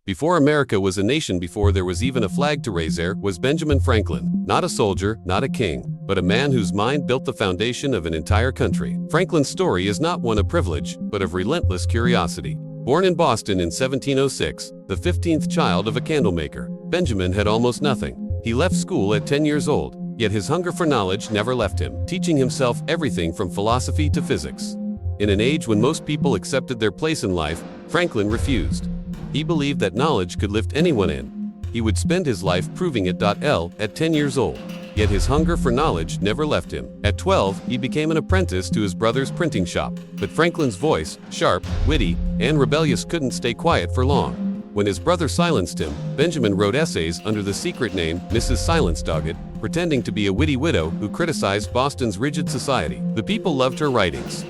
Before America was a nation, before there was even a flag to raise, there was Benjamin Franklin. Not a soldier, not a king, but a man whose mind built the foundation of an entire country. Franklin's story is not one of privilege, but of relentless curiosity. Born in Boston in 1706, the 15th child of a candlemaker, Benjamin had almost nothing. He left school at 10 years old, yet his hunger for knowledge never left him, teaching himself everything from philosophy to physics. In an age when most people accepted their place in life, Franklin refused. He believed that knowledge could lift anyone in. He would spend his life proving it. At 10 years old, yet his hunger for knowledge never left him. At 12, he became an apprentice to his brother's printing shop. But Franklin's voice, sharp, witty, and rebellious, couldn't stay quiet for long. When his brother silenced him, Benjamin wrote essays under the secret name Mrs. Silence Doggett, pretending to be a witty widow who criticized Boston's rigid society. The people loved her writings.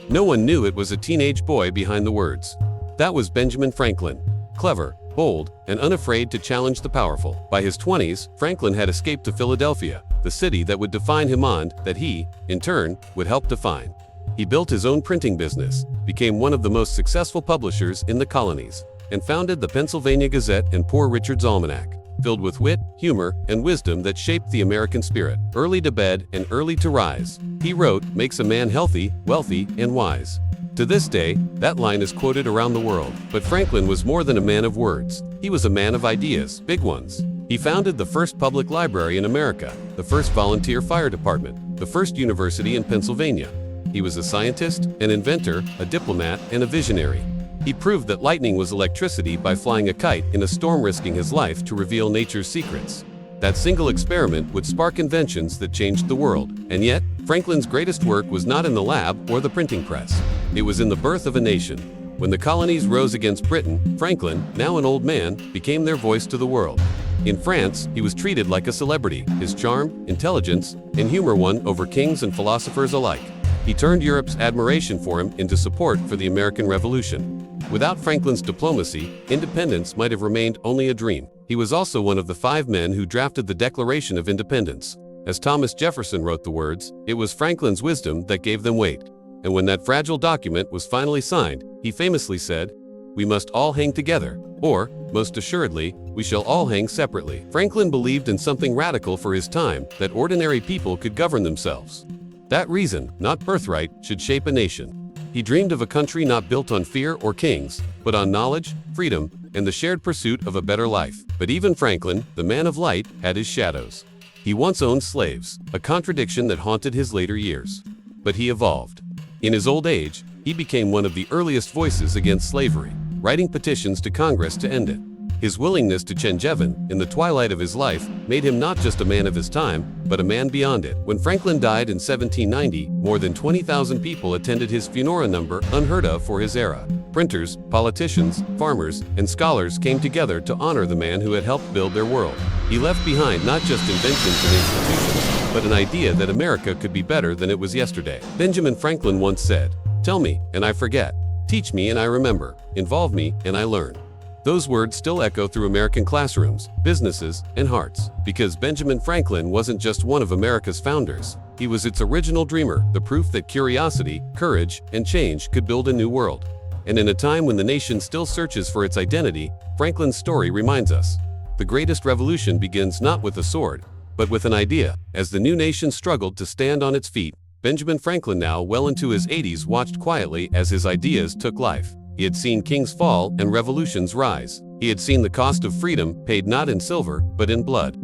No one knew it was a teenage boy behind the words. That was Benjamin Franklin. Clever, bold, and unafraid to challenge the powerful. By his 20s, Franklin had escaped to Philadelphia, the city that would define him and that he, in turn, would help define. He built his own printing business, became one of the most successful publishers in the colonies, and founded the Pennsylvania Gazette and Poor Richard's Almanac, filled with wit, humor, and wisdom that shaped the American spirit. Early to bed and early to rise, he wrote, makes a man healthy, wealthy, and wise. To this day, that line is quoted around the world. But Franklin was more than a man of words. He was a man of ideas, big ones. He founded the first public library in America, the first volunteer fire department, the first university in Pennsylvania. He was a scientist, an inventor, a diplomat, and a visionary. He proved that lightning was electricity by flying a kite in a storm, risking his life to reveal nature's secrets. That single experiment would spark inventions that changed the world. And yet, Franklin's greatest work was not in the lab or the printing press. It was in the birth of a nation. When the colonies rose against Britain, Franklin, now an old man, became their voice to the world. In France, he was treated like a celebrity. His charm, intelligence, and humor won over kings and philosophers alike. He turned Europe's admiration for him into support for the American Revolution. Without Franklin's diplomacy, independence might have remained only a dream. He was also one of the 5 men who drafted the Declaration of Independence. As Thomas Jefferson wrote the words, it was Franklin's wisdom that gave them weight. And when that fragile document was finally signed, he famously said, "We must all hang together, or, most assuredly, we shall all hang separately." Franklin believed in something radical for his time, that ordinary people could govern themselves. That reason, not birthright, should shape a nation. He dreamed of a country not built on fear or kings, but on knowledge, freedom, and the shared pursuit of a better life. But even Franklin, the man of light, had his shadows. He once owned slaves, a contradiction that haunted his later years. But he evolved. In his old age, he became one of the earliest voices against slavery, writing petitions to Congress to end it. His willingness to change even in the twilight of his life made him not just a man of his time, but a man beyond it. When Franklin died in 1790, more than 20,000 people attended his funeral, number unheard of for his era. Printers, politicians, farmers, and scholars came together to honor the man who had helped build their world. He left behind not just inventions and institutions, but an idea that America could be better than it was yesterday. Benjamin Franklin once said, "Tell me, and I forget. Teach me, and I remember. Involve me, and I learn." Those words still echo through American classrooms, businesses, and hearts. Because Benjamin Franklin wasn't just one of America's founders. He was its original dreamer, the proof that curiosity, courage, and change could build a new world. And in a time when the nation still searches for its identity, Franklin's story reminds us. The greatest revolution begins not with a sword, but with an idea. As the new nation struggled to stand on its feet, Benjamin Franklin, now well into his 80s, watched quietly as his ideas took life. He had seen kings fall and revolutions rise. He had seen the cost of freedom paid not in silver, but in blood.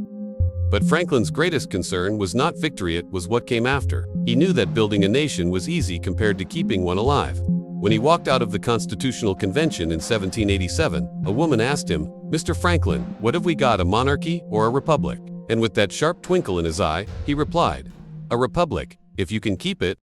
But Franklin's greatest concern was not victory, it was what came after. He knew that building a nation was easy compared to keeping one alive. When he walked out of the Constitutional Convention in 1787, a woman asked him, "Mr. Franklin, what have we got, a monarchy or a republic?" And with that sharp twinkle in his eye, he replied, "A republic, if you can keep it,